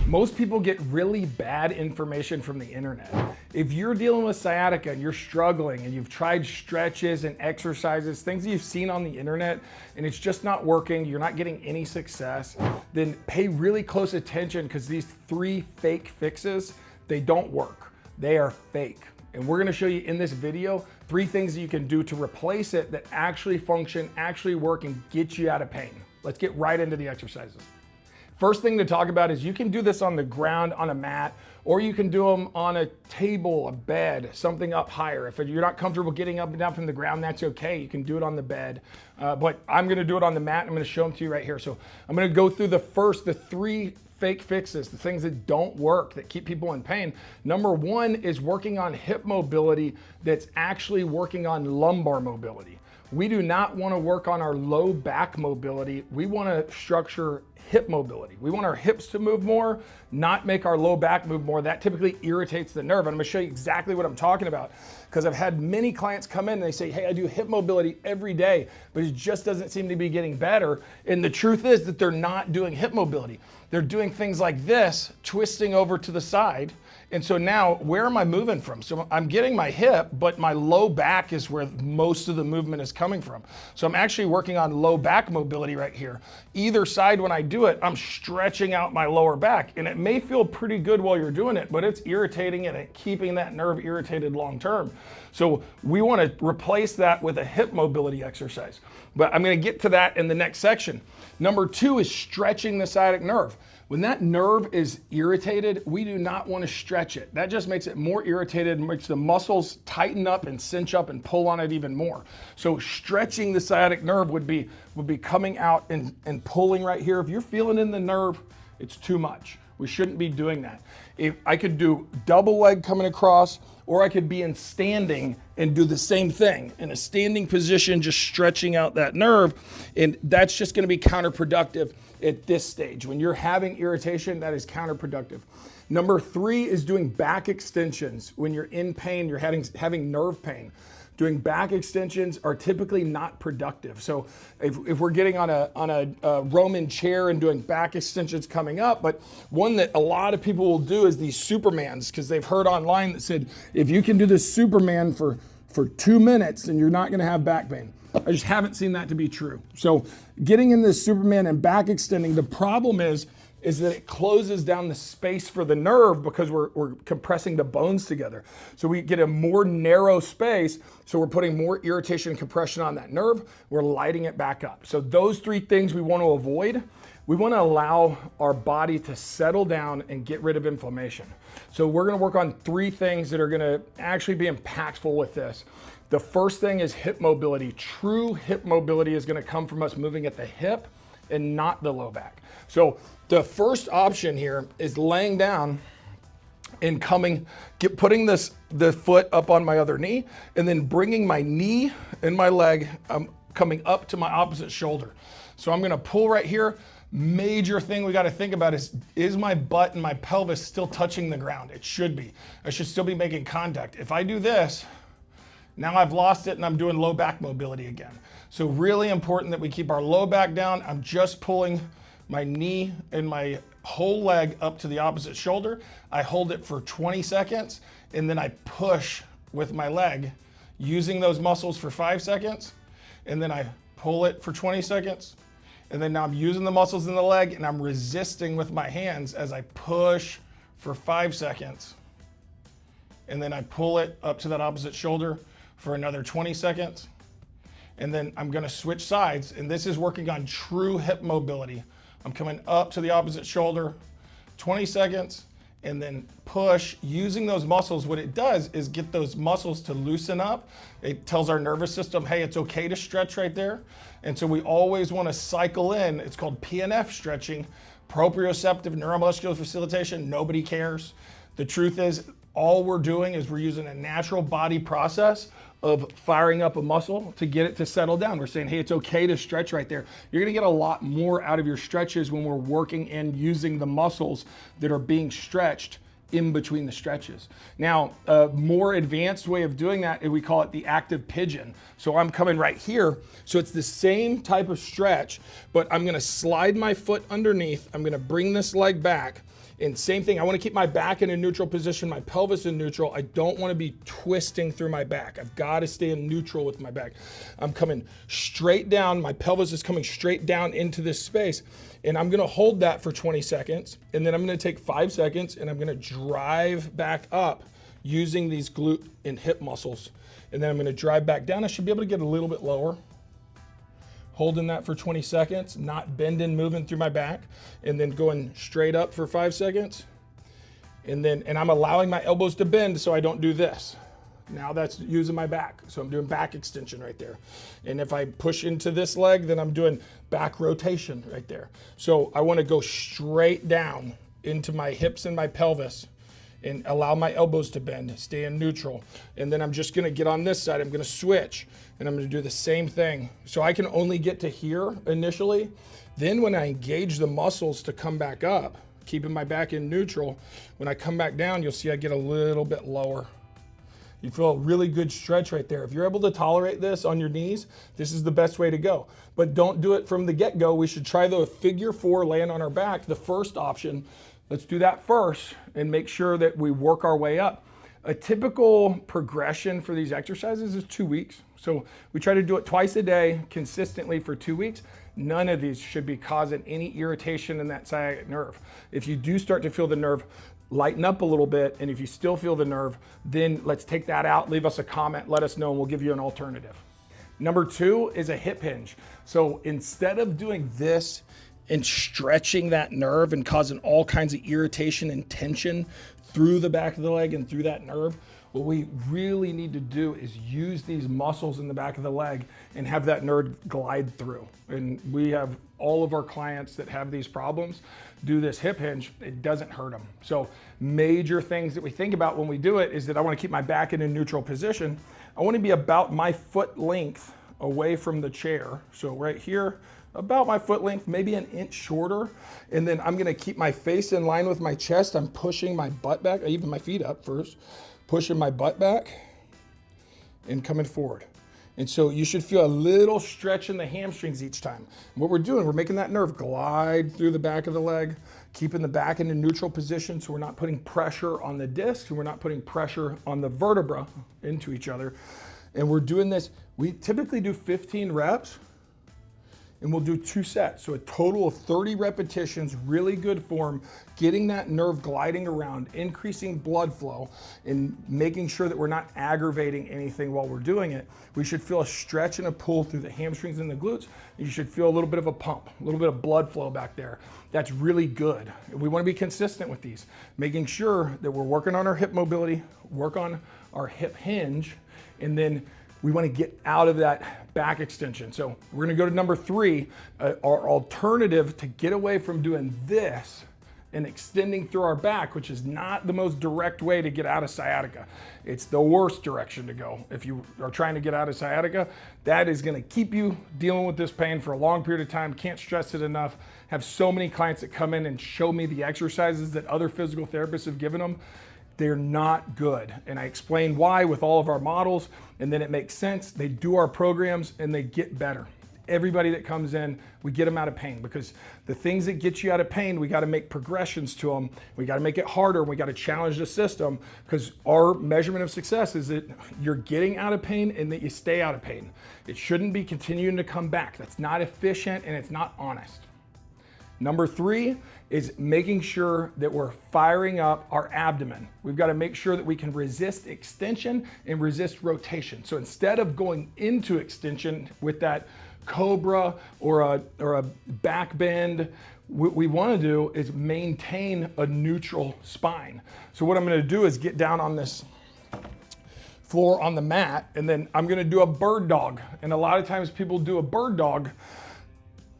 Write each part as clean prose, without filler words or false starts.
Most people get really bad information from the internet. If you're dealing with sciatica and you're struggling and you've tried stretches and exercises, things that you've seen on the internet, and it's just not working, you're not getting any success, then pay really close attention, because these 3 fake fixes, they don't work. They are fake. And we're gonna show you in this video 3 things that you can do to replace it that actually function, actually work, and get you out of pain. Let's get right into the exercises. First thing to talk about is you can do this on the ground, on a mat, or you can do them on a table, a bed, something up higher. If you're not comfortable getting up and down from the ground, that's okay. You can do it on the bed, but I'm gonna do it on the mat. I'm gonna show them to you right here. So I'm gonna go through the 3 fake fixes, the things that don't work, that keep people in pain. Number 1 is working on hip mobility that's actually working on lumbar mobility. We do not want to work on our low back mobility. We want to structure hip mobility. We want our hips to move more, not make our low back move more. That typically irritates the nerve. And I'm going to show you exactly what I'm talking about, because I've had many clients come in and they say, hey, I do hip mobility every day, but it just doesn't seem to be getting better. And the truth is that they're not doing hip mobility. They're doing things like this, twisting over to the side. And so now, where am I moving from? So I'm getting my hip, but my low back is where most of the movement is coming from. So I'm actually working on low back mobility right here. Either side, when I do it, I'm stretching out my lower back. And it may feel pretty good while you're doing it, but it's irritating and it's keeping that nerve irritated long term. So we want to replace that with a hip mobility exercise. But I'm going to get to that in the next section. Number 2 is stretching the sciatic nerve. When that nerve is irritated, we do not want to stretch it. That just makes it more irritated and makes the muscles tighten up and cinch up and pull on it even more. So stretching the sciatic nerve would be coming out and pulling right here. If you're feeling in the nerve, it's too much. We shouldn't be doing that. If I could do double leg coming across, or I could be in standing and do the same thing in a standing position, just stretching out that nerve. And that's just going to be counterproductive at this stage. When you're having irritation, that is counterproductive. Number 3 is doing back extensions. When you're in pain, you're having nerve pain. Doing back extensions are typically not productive. So if we're getting on a Roman chair and doing back extensions coming up, but one that a lot of people will do is these Supermans, because they've heard online that said, if you can do this Superman for 2 minutes, then you're not gonna have back pain. I just haven't seen that to be true. So getting in this Superman and back extending, the problem is that it closes down the space for the nerve, because we're compressing the bones together. So we get a more narrow space, so we're putting more irritation and compression on that nerve. We're lighting it back up. So those 3 things we want to avoid. We want to allow our body to settle down and get rid of inflammation. So we're going to work on 3 things that are going to actually be impactful with this. The first thing is hip mobility. True hip mobility is going to come from us moving at the hip and not the low back. So the first option here is laying down and putting the foot up on my other knee, and then bringing my knee and my leg coming up to my opposite shoulder. So I'm gonna pull right here. Major thing we gotta think about is my butt and my pelvis still touching the ground? It should be. I should still be making contact. If I do this, now I've lost it and I'm doing low back mobility again. So really important that we keep our low back down. I'm just pulling my knee and my whole leg up to the opposite shoulder. I hold it for 20 seconds, and then I push with my leg using those muscles for 5 seconds, and then I pull it for 20 seconds. And then now I'm using the muscles in the leg, and I'm resisting with my hands as I push for 5 seconds. And then I pull it up to that opposite shoulder for another 20 seconds. And then I'm gonna switch sides, and this is working on true hip mobility. I'm coming up to the opposite shoulder, 20 seconds, and then push using those muscles. What it does is get those muscles to loosen up. It tells our nervous system, hey, it's okay to stretch right there. And so we always want to cycle in. It's called PNF stretching, proprioceptive neuromuscular facilitation. Nobody cares. The truth is, all we're doing is we're using a natural body process of firing up a muscle to get it to settle down. We're saying, hey, it's okay to stretch right there. You're gonna get a lot more out of your stretches when we're working and using the muscles that are being stretched in between the stretches. Now, a more advanced way of doing that, we call it the active pigeon. So I'm coming right here. So it's the same type of stretch, but I'm gonna slide my foot underneath. I'm gonna bring this leg back, And same thing, I wanna keep my back in a neutral position, my pelvis in neutral. I don't wanna be twisting through my back. I've gotta stay in neutral with my back. I'm coming straight down, my pelvis is coming straight down into this space. And I'm gonna hold that for 20 seconds. And then I'm gonna take 5 seconds and I'm gonna drive back up using these glute and hip muscles. And then I'm gonna drive back down. I should be able to get a little bit lower. Holding that for 20 seconds, not bending, moving through my back, and then going straight up for 5 seconds. And I'm allowing my elbows to bend so I don't do this. Now that's using my back. So I'm doing back extension right there. And if I push into this leg, then I'm doing back rotation right there. So I wanna go straight down into my hips and my pelvis and allow my elbows to bend, stay in neutral. And then I'm just gonna get on this side, I'm gonna switch, and I'm gonna do the same thing. So I can only get to here initially. Then when I engage the muscles to come back up, keeping my back in neutral, when I come back down, you'll see I get a little bit lower. You feel a really good stretch right there. If you're able to tolerate this on your knees, this is the best way to go. But don't do it from the get-go. We should try the figure 4 laying on our back, the first option. Let's do that first and make sure that we work our way up. A typical progression for these exercises is 2 weeks. So we try to do it twice a day consistently for 2 weeks. None of these should be causing any irritation in that sciatic nerve. If you do start to feel the nerve lighten up a little bit, and if you still feel the nerve, then let's take that out, leave us a comment, let us know, and we'll give you an alternative. Number 2 is a hip hinge. So instead of doing this and stretching that nerve and causing all kinds of irritation and tension through the back of the leg and through that nerve, what we really need to do is use these muscles in the back of the leg and have that nerve glide through. And we have all of our clients that have these problems do this hip hinge. It doesn't hurt them. So major things that we think about when we do it is that I want to keep my back in a neutral position. I want to be about my foot length away from the chair. So right here, about my foot length, maybe an inch shorter. And then I'm gonna keep my face in line with my chest. I'm pushing my butt back, even my feet up first, pushing my butt back and coming forward. And so you should feel a little stretch in the hamstrings each time. What we're doing, we're making that nerve glide through the back of the leg, keeping the back in a neutral position so we're not putting pressure on the disc and we're not putting pressure on the vertebra into each other. And we're doing this, we typically do 15 reps and we'll do 2 sets. So a total of 30 repetitions, really good form, getting that nerve gliding around, increasing blood flow, and making sure that we're not aggravating anything while we're doing it. We should feel a stretch and a pull through the hamstrings and the glutes. You should feel a little bit of a pump, a little bit of blood flow back there. That's really good. We want to be consistent with these, making sure that we're working on our hip mobility, work on our hip hinge, and then we want to get out of that back extension. So we're going to go to number 3, our alternative to get away from doing this and extending through our back, which is not the most direct way to get out of sciatica. It's the worst direction to go. If you are trying to get out of sciatica, that is going to keep you dealing with this pain for a long period of time. Can't stress it enough. Have so many clients that come in and show me the exercises that other physical therapists have given them. They're not good. And I explain why with all of our models, and then it makes sense. They do our programs and they get better. Everybody that comes in, we get them out of pain, because the things that get you out of pain, we got to make progressions to them. We got to make it harder. We got to challenge the system, because our measurement of success is that you're getting out of pain and that you stay out of pain. It shouldn't be continuing to come back. That's not efficient and it's not honest. Number 3 is making sure that we're firing up our abdomen. We've got to make sure that we can resist extension and resist rotation. So instead of going into extension with that cobra or a back bend, what we want to do is maintain a neutral spine. So what I'm going to do is get down on this floor on the mat, and then I'm going to do a bird dog. And a lot of times people do a bird dog,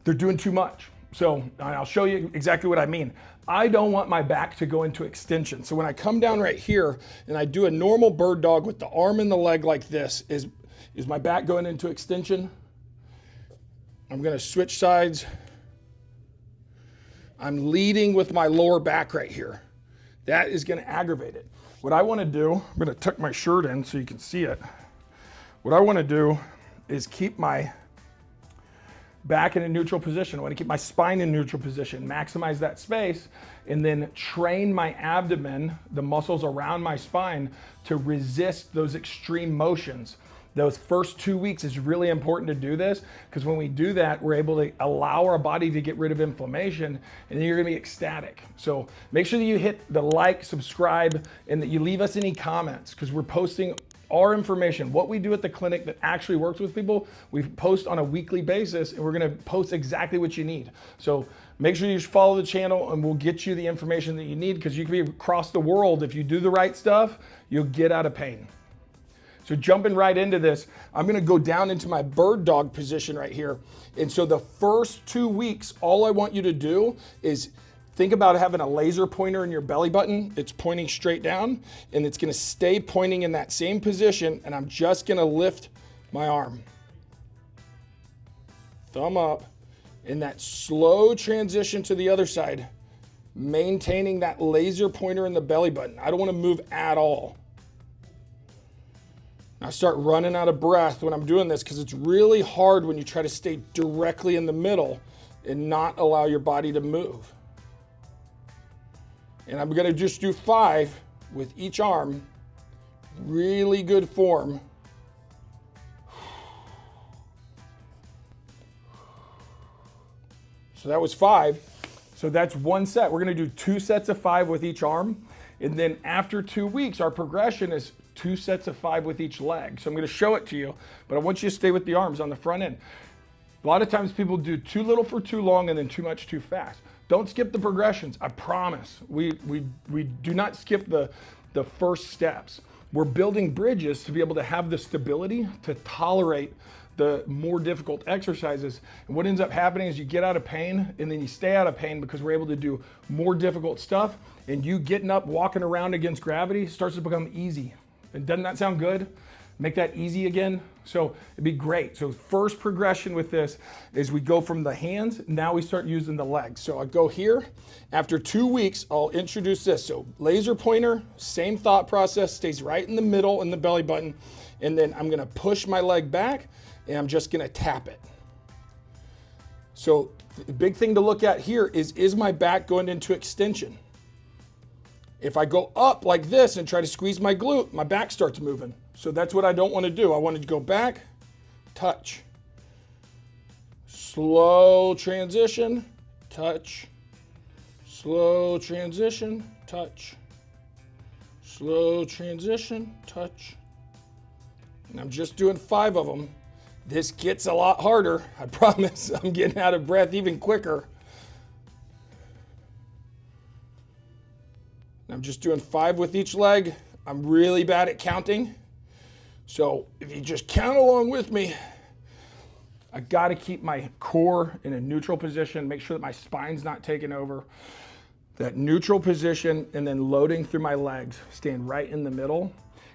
they're doing too much. So I'll show you exactly what I mean. I don't want my back to go into extension. So when I come down right here and I do a normal bird dog with the arm and the leg like this, is my back going into extension? I'm gonna switch sides. I'm leading with my lower back right here. That is gonna aggravate it. What I wanna do, I'm gonna tuck my shirt in so you can see it. What I wanna do is keep my back in a neutral position. I want to keep my spine in neutral position, maximize that space, and then train my abdomen, the muscles around my spine, to resist those extreme motions. Those first 2 weeks is really important to do this, because when we do that, we're able to allow our body to get rid of inflammation, and then you're gonna be ecstatic. So make sure that you hit the like, subscribe, and that you leave us any comments, because we're posting our information, what we do at the clinic that actually works with people. We post on a weekly basis, and we're gonna post exactly what you need. So make sure you follow the channel, and we'll get you the information that you need, because you can be across the world. If you do the right stuff, you'll get out of pain. So jumping right into this, I'm gonna go down into my bird dog position right here. And so the first 2 weeks, all I want you to do is think about having a laser pointer in your belly button. It's pointing straight down, and it's gonna stay pointing in that same position, and I'm just gonna lift my arm. Thumb up, in that slow transition to the other side, maintaining that laser pointer in the belly button. I don't wanna move at all. I start running out of breath when I'm doing this, because it's really hard when you try to stay directly in the middle and not allow your body to move. And I'm gonna just do 5 with each arm. Really good form. So that was 5. So that's 1 set. We're gonna do 2 sets of 5 with each arm. And then after 2 weeks, our progression is 2 sets of 5 with each leg. So I'm gonna show it to you, but I want you to stay with the arms on the front end. A lot of times people do too little for too long and then too much too fast. Don't skip the progressions, I promise. We do not skip the first steps. We're building bridges to be able to have the stability to tolerate the more difficult exercises. And what ends up happening is you get out of pain, and then you stay out of pain because we're able to do more difficult stuff, and you getting up, walking around against gravity starts to become easy. And doesn't that sound good? Make that easy again. So it'd be great. So first progression with this is we go from the hands, now we start using the legs. So I go here. After 2 weeks, I'll introduce this. So laser pointer, same thought process, stays right in the middle in the belly button. And then I'm gonna push my leg back, and I'm just gonna tap it. So the big thing to look at here is my back going into extension? If I go up like this and try to squeeze my glute, my back starts moving. So that's what I don't want to do. I want to go back, touch. Slow transition, touch. Slow transition, touch. Slow transition, touch. And I'm just doing 5 of them. This gets a lot harder. I promise. I'm getting out of breath even quicker. I'm just doing 5 with each leg. I'm really bad at counting. So if you just count along with me, I gotta keep my core in a neutral position, make sure that my spine's not taking over. That neutral position, and then loading through my legs, staying right in the middle.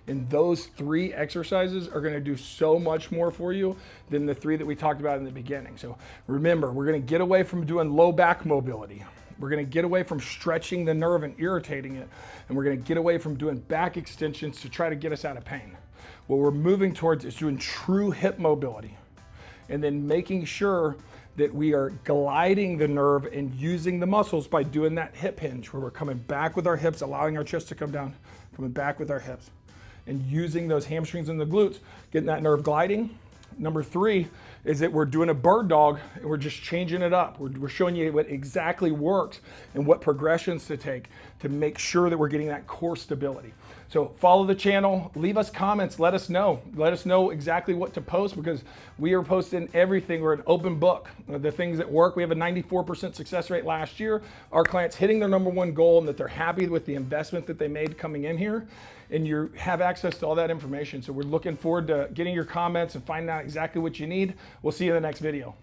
And those 3 exercises are gonna do so much more for you than the 3 that we talked about in the beginning. So remember, we're gonna get away from doing low back mobility. We're gonna get away from stretching the nerve and irritating it, and we're gonna get away from doing back extensions to try to get us out of pain. What we're moving towards is doing true hip mobility, and then making sure that we are gliding the nerve and using the muscles by doing that hip hinge, where we're coming back with our hips, allowing our chest to come down, coming back with our hips, and using those hamstrings and the glutes, getting that nerve gliding. Number 3 is that we're doing a bird dog, and we're just changing it up. We're showing you what exactly works and what progressions to take to make sure that we're getting that core stability. So follow the channel, leave us comments, let us know. Let us know exactly what to post, because we are posting everything. We're an open book. The things that work, we have a 94% success rate last year. Our clients hitting their #1 goal, and that they're happy with the investment that they made coming in here. And you have access to all that information. So we're looking forward to getting your comments and finding out exactly what you need. We'll see you in the next video.